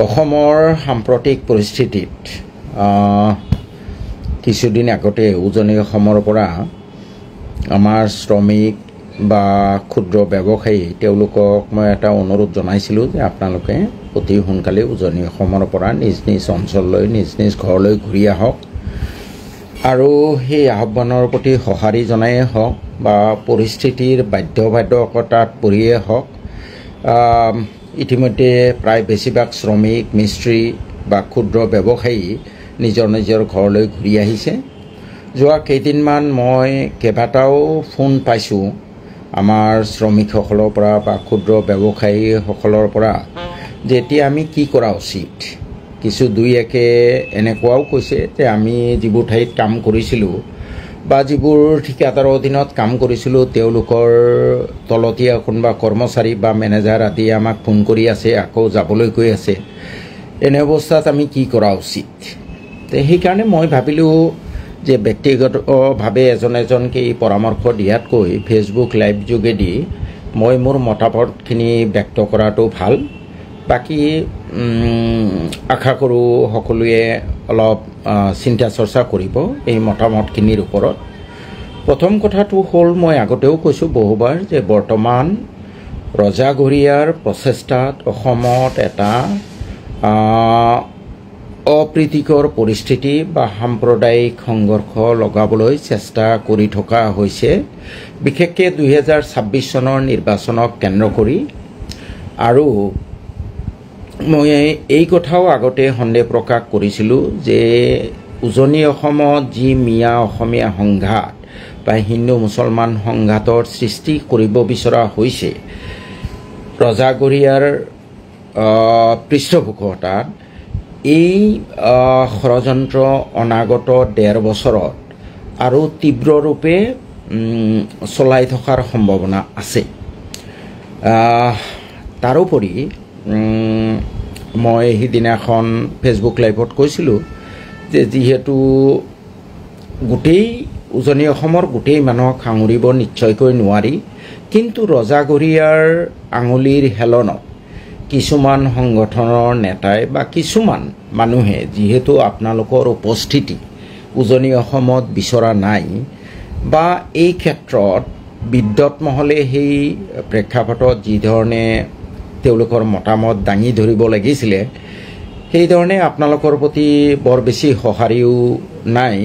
অসমৰ সাম্প্ৰতিক পৰিস্থিতিত কিছুদিন আগতে উজনি অসমৰ পৰা আমাৰ শ্ৰমিক বা ক্ষুদ্ৰ ব্যৱসায়ী তেওঁলোকক মই এটা অনুৰোধ জনাইছিলোঁ যে আপোনালোকে অতি সোনকালে উজনি অসমৰ পৰা নিজ নিজ অঞ্চললৈ নিজ নিজ ঘৰলৈ ঘূৰি আহক আৰু সেই আহ্বানৰ প্ৰতি সঁহাৰি জনায়েই হওক বা পৰিস্থিতিৰ বাধ্যবাধকতাত পৰিয়ে হওক ইতিমধ্যে প্ৰায় বেছিভাগ শ্ৰমিক মিস্ত্ৰী বা ক্ষুদ্ৰ ব্যৱসায়ী নিজৰ নিজৰ ঘৰলৈ ঘূৰি আহিছে। যোৱা কেইদিনমান মই কেইবাটাও ফোন পাইছোঁ আমাৰ শ্ৰমিকসকলৰ পৰা বা ক্ষুদ্ৰ ব্যৱসায়ীসকলৰ পৰা যে এতিয়া আমি কি কৰা উচিত। কিছু দুই একে এনেকুৱাও কৈছে যে আমি যিবোৰ ঠাইত কাম কৰিছিলোঁ বা যিবোৰ ঠিকাদাৰৰ অধীনত কাম কৰিছিলোঁ তেওঁলোকৰ তলতীয়া কোনোবা কৰ্মচাৰী বা মেনেজাৰ আদি আমাক ফোন কৰি আছে, আকৌ যাবলৈ কৈ আছে। এনে অৱস্থাত আমি কি কৰা উচিত। সেইকাৰণে মই ভাবিলোঁ যে ব্যক্তিগতভাৱে এজনকৈ এই পৰামৰ্শ দিয়াতকৈ ফেচবুক লাইভ যোগেদি মই মোৰ মতামতখিনি ব্যক্ত কৰাটো ভাল। বাকী আশা কৰোঁ সকলোৱে অলপ চিন্তা চৰ্চা কৰিব এই মতামতখিনিৰ ওপৰত। প্ৰথম কথাটো হ'ল মই আগতেও কৈছোঁ বহুবাৰ যে বৰ্তমান ৰজাঘৰীয়াৰ প্ৰচেষ্টাত অসমত এটা অপ্ৰীতিকৰ পৰিস্থিতি বা সাম্প্ৰদায়িক সংঘৰ্ষ লগাবলৈ চেষ্টা কৰি থকা হৈছে, বিশেষকৈ 2026 চনৰ নিৰ্বাচনক কেন্দ্ৰ কৰি। আৰু মই এই কথাও আগতে সন্দেহ প্ৰকাশ কৰিছিলোঁ যে উজনি অসমত যি মিয়া অসমীয়া সংঘাত বা হিন্দু মুছলমান সংঘাতৰ সৃষ্টি কৰিব বিচৰা হৈছে ৰজাঘৰীয়াৰ পৃষ্ঠপোষকতাত, এই ষড়যন্ত্ৰ অনাগত 1.5 বছৰত আৰু তীব্ৰৰূপে চলাই থকাৰ সম্ভাৱনা আছে। তাৰোপৰি মই সিদিনাখন ফেচবুক লাইভত কৈছিলোঁ যে যিহেতু গোটেই উজনি অসমৰ গোটেই মানুহক সাঙুৰিব নিশ্চয়কৈ নোৱাৰি, কিন্তু ৰজাঘৰীয়াৰ আঙুলিৰ হেলনত কিছুমান সংগঠনৰ নেতাই বা কিছুমান মানুহে যিহেতু আপোনালোকৰ উপস্থিতি উজনি অসমত বিচৰা নাই বা এই ক্ষেত্ৰত বিদ্যুৎ মহলে সেই প্ৰেক্ষাপটত যিধৰণে তেওঁলোকৰ মতামত দাঙি ধৰিব লাগিছিলে সেইধৰণে আপোনালোকৰ প্ৰতি বৰ বেছি সঁহাৰিও নাই।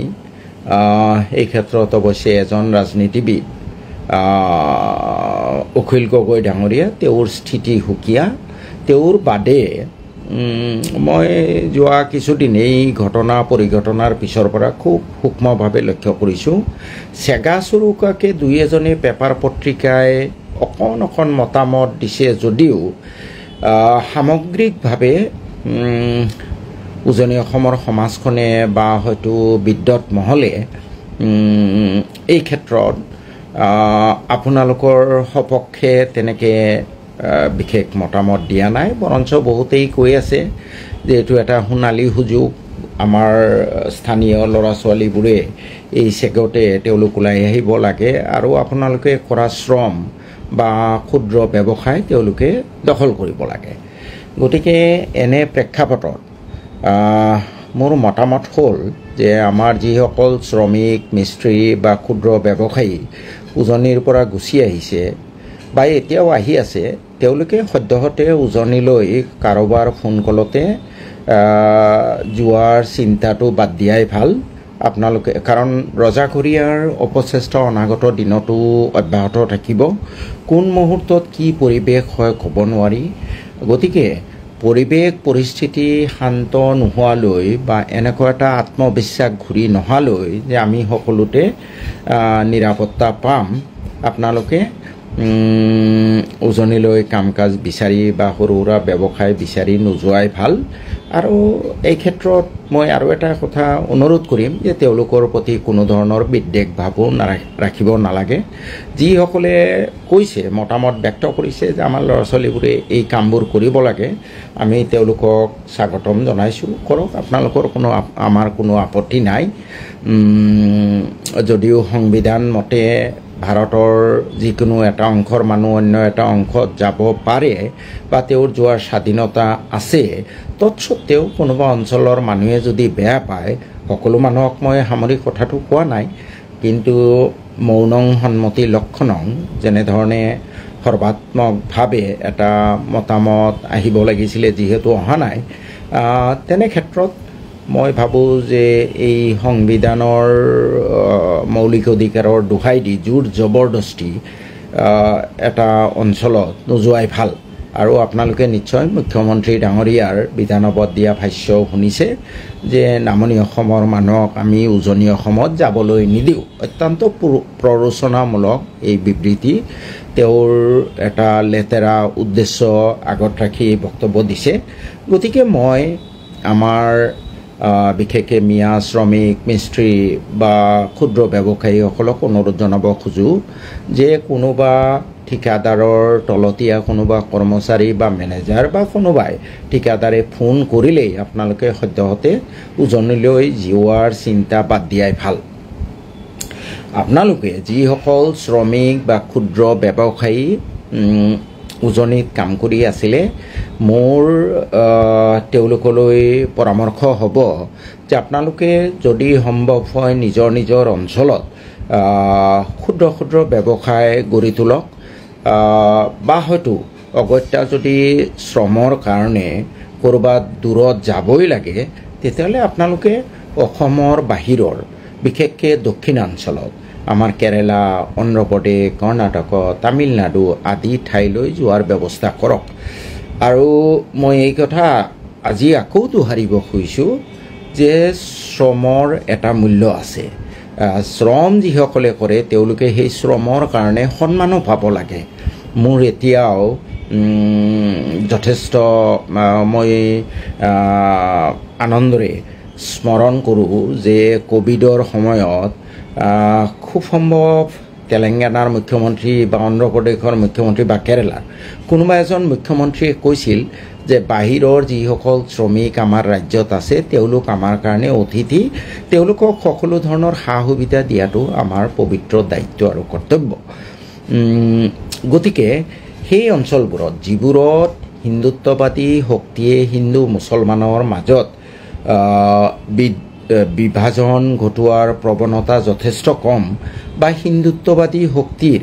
এই ক্ষেত্ৰত অৱশ্যে এজন ৰাজনীতিবিদ অখিল গগৈ ডাঙৰীয়া, তেওঁৰ স্থিতি সুকীয়া। তেওঁৰ বাদে মই যোৱা কিছুদিন এই ঘটনা পৰিঘটনাৰ পিছৰ পৰা খুব সূক্ষ্মভাৱে লক্ষ্য কৰিছোঁ, চেগা চুৰুকাকৈ দুই এজনে পেপাৰ পত্ৰিকাই অকণ মতামত দিছে যদিও সামগ্ৰিকভাৱে উজনি অসমৰ সমাজখনে বা হয়তো বিদ্যুৎ মহলে এই ক্ষেত্ৰত আপোনালোকৰ সপক্ষে তেনেকৈ বিশেষ মতামত দিয়া নাই। বৰঞ্চ বহুতেই কৈ আছে যে এইটো এটা সোণালী সুযোগ, আমাৰ স্থানীয় ল'ৰা ছোৱালীবোৰে এই চেগতে তেওঁলোক ওলাই আহিব লাগে আৰু আপোনালোকে কৰা শ্ৰম বা ক্ষুদ্ৰ ব্যৱসায় তেওঁলোকে দখল কৰিব লাগে। গতিকে এনে প্ৰেক্ষাপটত মোৰ মতামত হ'ল যে আমাৰ যিসকল শ্ৰমিক মিস্ত্ৰী বা ক্ষুদ্ৰ ব্যৱসায়ী উজনিৰ পৰা গুচি আহিছে বা এতিয়াও আহি আছে, তেওঁলোকে সদ্যহতে উজনিলৈ কাৰোবাৰ ফোন কলতে যোৱাৰ চিন্তাটো বাদ দিয়াই ভাল আপোনালোকে, কাৰণ ৰজাঘৰীয়াৰ অপচেষ্টা অনাগত দিনতো অব্যাহত থাকিব। কোন মুহূৰ্তত কি পৰিৱেশ হয় ক'ব নোৱাৰি। গতিকে পৰিৱেশ পৰিস্থিতি শান্ত নোহোৱালৈ বা এনেকুৱা এটা আত্মবিশ্বাস ঘূৰি নহালৈ যে আমি সকলোতে নিৰাপত্তা পাম, আপোনালোকে উজনিলৈ কাম কাজ বিচাৰি বা সৰু সুৰা ব্যৱসায় বিচাৰি নোযোৱাই ভাল। আৰু এই ক্ষেত্ৰত মই আৰু এটা কথা অনুৰোধ কৰিম যে তেওঁলোকৰ প্ৰতি কোনো ধৰণৰ বিদ্বেষ ভাৱো ৰাখিব নালাগে। যিসকলে কৈছে মতামত ব্যক্ত কৰিছে যে আমাৰ ল'ৰা ছোৱালীবোৰে এই কামবোৰ কৰিব লাগে, আমি তেওঁলোকক স্বাগতম জনাইছোঁ, কৰক, আপোনালোকৰ আমাৰ কোনো আপত্তি নাই। যদিও সংবিধান মতে ভাৰতৰ যিকোনো এটা অংশৰ মানুহ অন্য এটা অংশত যাব পাৰে বা তেওঁৰ যোৱাৰ স্বাধীনতা আছে, তৎসত্ত্বেও কোনোবা অঞ্চলৰ মানুহে যদি বেয়া পায়, সকলো মানুহক মই সামৰিক কথাটো কোৱা নাই, কিন্তু মৌনং সন্মতি লক্ষণং, যেনেধৰণে সৰ্বাত্মকভাৱে এটা মতামত আহিব লাগিছিলে যিহেতু অহা নাই, তেনে ক্ষেত্ৰত মই ভাবোঁ যে এই সংবিধানৰ মৌলিক অধিকাৰৰ দোহাই দি জোৰ জবৰদস্তি এটা অঞ্চলত নোযোৱাই ভাল। আৰু আপোনালোকে নিশ্চয় মুখ্যমন্ত্ৰী ডাঙৰীয়াৰ বিধানসভাত দিয়া ভাষ্য শুনিছে যে নামনি অসমৰ মানুহক আমি উজনি অসমত যাবলৈ নিদিওঁ। অত্যন্ত প্ৰৰোচনামূলক এই বিবৃতি, তেওঁৰ এটা লেতেৰা উদ্দেশ্য আগত ৰাখি বক্তব্য দিছে। গতিকে মই আমাৰ বিশেষকৈ মিয়া শ্ৰমিক মিস্ত্ৰী বা ক্ষুদ্ৰ ব্যৱসায়ীসকলক অনুৰোধ জনাব খোজোঁ যে কোনোবা ঠিকাদাৰৰ তলতীয়া কোনোবা কৰ্মচাৰী বা মেনেজাৰ বা কোনোবাই ঠিকাদাৰে ফোন কৰিলেই আপোনালোকে সদ্যহতে উজনিলৈ যোৱাৰ চিন্তা বাদ দিয়াই ভাল। আপোনালোকে যিসকল শ্ৰমিক বা ক্ষুদ্ৰ ব্যৱসায়ী উজনিত কাম কৰি আছিলে, মোৰ তেওঁলোকলৈ পৰামৰ্শ হ'ব যে আপোনালোকে যদি সম্ভৱ হয় নিজৰ নিজৰ অঞ্চলত ক্ষুদ্ৰ ক্ষুদ্ৰ ব্যৱসায় গঢ়ি তোলক, বা হয়তো অগত্যা যদি শ্ৰমৰ কাৰণে ক'ৰবাত দূৰত যাবই লাগে, তেতিয়াহ'লে আপোনালোকে অসমৰ বাহিৰৰ বিশেষকৈ দক্ষিণাঞ্চলত আমাৰ কেৰেলা, অন্ধ্ৰপ্ৰদেশ, কৰ্ণাটক, তামিলনাডু আদি ঠাইলৈ যোৱাৰ ব্যৱস্থা কৰক। আৰু মই এই কথা আজি আকৌ দোহাৰিব খুজিছোঁ যে শ্ৰমৰ এটা মূল্য আছে। শ্ৰম যিসকলে কৰে তেওঁলোকে সেই শ্ৰমৰ কাৰণে সন্মানো পাব লাগে। মোৰ এতিয়াও যথেষ্ট মই আনন্দৰে স্মৰণ কৰোঁ যে কোভিডৰ সময়ত খুব সম্ভৱ তেলেংগানাৰ মুখ্যমন্ত্ৰী বা অন্ধ্ৰপ্ৰদেশৰ মুখ্যমন্ত্ৰী বা কেৰেলাৰ কোনোবা এজন মুখ্যমন্ত্ৰীয়ে কৈছিল যে বাহিৰৰ যিসকল শ্ৰমিক আমাৰ ৰাজ্যত আছে তেওঁলোক আমাৰ কাৰণে অতিথি, তেওঁলোকক সকলো ধৰণৰ সা সুবিধা দিয়াটো আমাৰ পবিত্ৰ দায়িত্ব আৰু কৰ্তব্য। গতিকে সেই অঞ্চলবোৰত যিবোৰত হিন্দুত্ববাদী শক্তিয়ে হিন্দু মুছলমানৰ মাজত বিভাজন ঘটোৱাৰ প্ৰৱণতা যথেষ্ট কম, বা হিন্দুত্ববাদী শক্তিৰ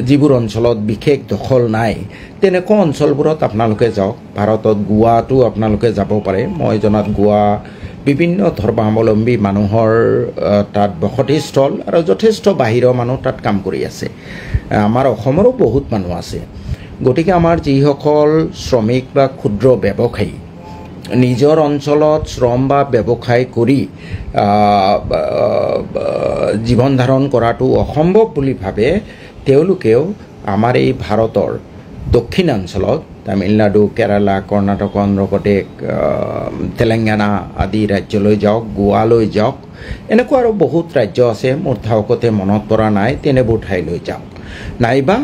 যিবোৰ অঞ্চলত বিশেষ দখল নাই, তেনেকুৱা অঞ্চলবোৰত আপোনালোকে যাওক। ভাৰতত গোৱাটো আপোনালোকে যাব পাৰে। মই জনাত গোৱা বিভিন্ন ধৰ্মাৱলম্বী মানুহৰ তাত বসতিস্থল আৰু যথেষ্ট বাহিৰৰ মানুহ তাত কাম কৰি আছে। আমাৰ অসমৰো বহুত মানুহ আছে। গতিকে আমাৰ যিসকল শ্ৰমিক বা ক্ষুদ্ৰ ব্যৱসায়ী নিজৰ অঞ্চলত শ্ৰম বা ব্যৱসায় কৰি জীৱন ধাৰণ কৰাটো অসম্ভৱ বুলি ভাবে, তেওঁলোকেও আমাৰ এই ভাৰতৰ দক্ষিণাঞ্চলত তামিলনাডু, কেৰালা, কৰ্ণাটক, অন্ধ্ৰপ্ৰদেশ, তেলেংগানা আদি ৰাজ্যলৈ যাওক, গোৱালৈ যাওক। এনেকুৱা আৰু বহুত ৰাজ্য আছে, মোৰ ঠাউকতে মনত পৰা নাই, তেনেবোৰ ঠাইলৈ যাওক। নাইবা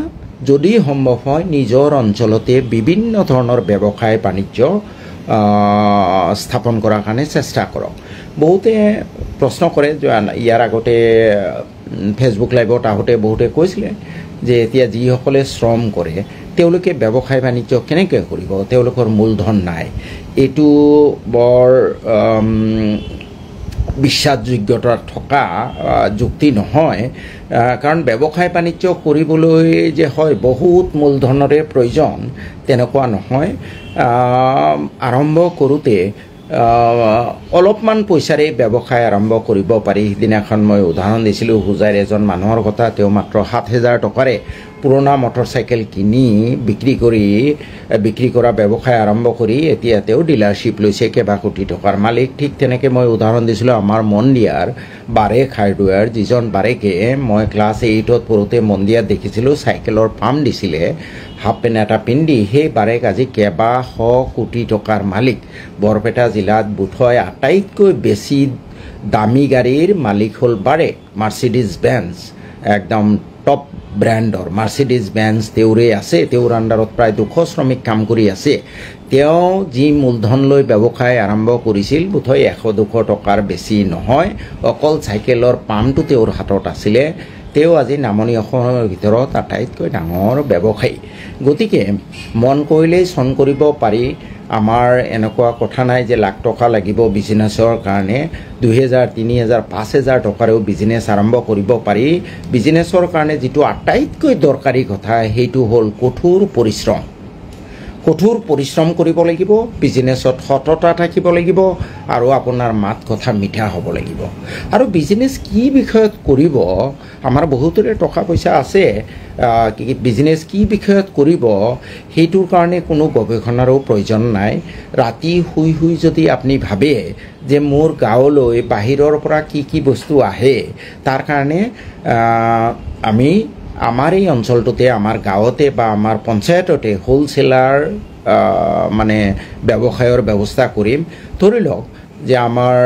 যদি সম্ভৱ হয় নিজৰ অঞ্চলতে বিভিন্ন ধৰণৰ ব্যৱসায় বাণিজ্য স্থাপন কৰাৰ কাৰণে চেষ্টা কৰক। বহুতে প্ৰশ্ন কৰে, ইয়াৰ আগতে ফেচবুক লাইভত আহোঁতে বহুতে কৈছিলে যে এতিয়া যিসকলে শ্ৰম কৰে তেওঁলোকে ব্যৱসায় বাণিজ্য কেনেকৈ কৰিব, তেওঁলোকৰ মূলধন নাই। এইটো বৰ বিশ্বাসযোগ্যতা থকা যুক্তি নহয়, কাৰণ ব্যৱসায় বাণিজ্য কৰিবলৈ যে হয় বহুত মূলধনৰে প্ৰয়োজন তেনেকুৱা নহয়। আৰম্ভ কৰোঁতে অলপমান পইচাৰে ব্যৱসায় আৰম্ভ কৰিব পাৰি। সিদিনাখন মই উদাহৰণ দিছিলোঁ হোজাইৰ এজন মানুহৰ কথা। তেওঁ মাত্ৰ 7,000 টকাৰে পুৰণা মটৰচাইকেল কিনি বিক্ৰী কৰা ব্যৱসায় আৰম্ভ কৰি এতিয়া তেওঁ ডিলাৰশ্বিপ লৈছে, কেইবা কোটি টকাৰ মালিক। ঠিক তেনেকৈ মই উদাহৰণ দিছিলোঁ আমাৰ মন্দিয়াৰ বাৰেক হাৰ্ডৱেৰ, যিজন বাৰেকে মই ক্লাছ 8ত পঢ়োঁতে মন্দিয়াত দেখিছিলোঁ চাইকেলৰ পাম্প দিছিলে, হাফ পেণ্ট এটা পিন্ধি। সেই বাৰেক আজি কেইবাশ কোটি টকাৰ মালিক। বৰপেটা জিলাত বোধহয় আটাইতকৈ বেছি দামী গাড়ীৰ মালিক হ'ল বাৰেক, মাৰ্চিডিজ বেঞ্চ, একদম টপ ব্ৰেণ্ডৰ মাৰ্চিডিজ বেঞ্জ তেওঁৰে আছে, তেওঁৰ আণ্ডাৰত প্ৰায় 200 শ্ৰমিক কাম কৰি আছে। তেওঁ যি মূলধন লৈ ব্যৱসায় আৰম্ভ কৰিছিল বোধহয় 100-200 টকাৰ বেছি নহয়, অকল চাইকেলৰ পাম্পটো তেওঁৰ হাতত আছিলে। তেওঁ আজি নামনি অসমৰ ভিতৰত আটাইতকৈ ডাঙৰ ব্যৱসায়ী। গতিকে মন কৰিলেই চন কৰিব পাৰি। আমাৰ এনেকুৱা কথা নাই যে লাখ টকা লাগিব বিজনেছৰ কাৰণে, 2000, 3000, 5000 টকাৰেও বিজনেছ আৰম্ভ কৰিব পাৰি। বিজনেছৰ কাৰণে যিটো আটাইতকৈ দৰকাৰী কথা সেইটো হ'ল কঠোৰ পৰিশ্ৰম। কঠোৰ পৰিশ্ৰম কৰিব লাগিব, বিজনেছত সততা থাকিব লাগিব আৰু আপোনাৰ মাত কথা মিঠা হ'ব লাগিব। আৰু বিজনেছ কি বিষয়ত কৰিব, আমাৰ বহুতৰে টকা পইচা আছে, বিজনেছ কি বিষয়ত কৰিব সেইটোৰ কাৰণে কোনো গৱেষণাৰো প্ৰয়োজন নাই। ৰাতি শুই শুই যদি আপুনি ভাবে যে মোৰ গাঁৱলৈ বাহিৰৰ পৰা কি কি বস্তু আহে, তাৰ কাৰণে আমি আমাৰ এই অঞ্চলটোতে, আমাৰ গাঁৱতে বা আমাৰ পঞ্চায়ততে হোলচেলাৰ মানে ব্যৱসায়ৰ ব্যৱস্থা কৰিম। ধৰি লওক যে আমাৰ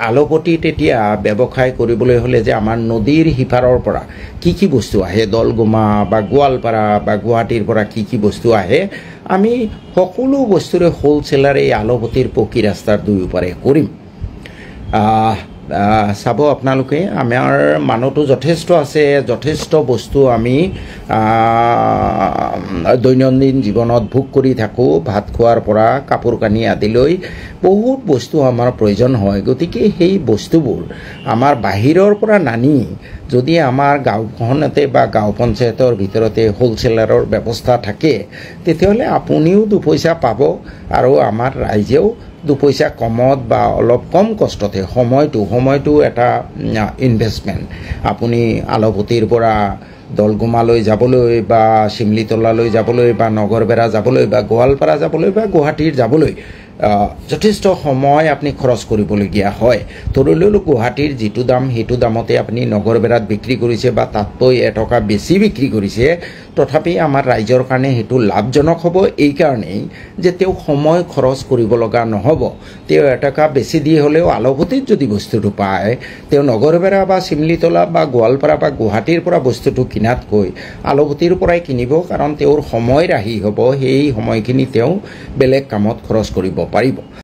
আলুপট্টিত এতিয়া ব্যৱসায় কৰিবলৈ হ'লে যে আমাৰ নদীৰ সিপাৰৰ পৰা কি কি বস্তু আহে, দলগুমা বা গোৱালপাৰা বা গুৱাহাটীৰ পৰা কি কি বস্তু আহে, আমি সকলো বস্তুৰে হোলচেলাৰ এই আলুপট্টিৰ পকী ৰাস্তাৰ দুয়োপাৰে কৰিম। চাব আপোনালোকে, আমাৰ মানুহটো যথেষ্ট আছে, যথেষ্ট বস্তু আমি দৈনন্দিন জীৱনত ভোগ কৰি থাকোঁ। ভাত খোৱাৰ পৰা কাপোৰ কানি আদিলৈ বহুত বস্তু আমাৰ প্ৰয়োজন হয়। গতিকে সেই বস্তুবোৰ আমাৰ বাহিৰৰ পৰা নানি যদি আমাৰ গাঁওখনতে বা গাঁও পঞ্চায়তৰ ভিতৰতে হোলচেলাৰৰ ব্যৱস্থা থাকে, তেতিয়াহ'লে আপুনিও দুপইচা পাব আৰু আমাৰ ৰাইজেও দুপইচা কমত বা অলপ কম কষ্টতে, সময়টো এটা ইনভেষ্টমেণ্ট। আপুনি আলুপট্টিৰ পৰা দলগুমালৈ যাবলৈ বা চিমলিতলালৈ যাবলৈ বা নগৰবেৰা যাবলৈ বা গোৱালপাৰা যাবলৈ বা গুৱাহাটীৰ যাবলৈ যথেষ্ট সময় আপুনি খৰচ কৰিবলগীয়া হয়। ধৰি লওক গুৱাহাটীৰ যিটো দাম সেইটো দামতে আপুনি নগৰবেৰাত বিক্ৰী কৰিছে বা তাতকৈ এটকা বেছি বিক্ৰী কৰিছে, তথাপি আমাৰ ৰাইজৰ কাৰণে সেইটো লাভজনক হ'ব। এইকাৰণেই যে তেওঁ সময় খৰচ কৰিব লগা নহ'ব। তেওঁ এটকা বেছি দি হ'লেও আলুপট্টিত যদি বস্তুটো পায়, তেওঁ নগৰবেৰা বা চিমলিতলা বা গোৱালপাৰা বা গুৱাহাটীৰ পৰা বস্তুটো কিনাতকৈ আলুপট্টিৰ পৰাই কিনিব, কাৰণ তেওঁৰ সময় ৰাহি হ'ব। সেই সময়খিনি তেওঁ বেলেগ কামত খৰচ কৰিব পাৰিব।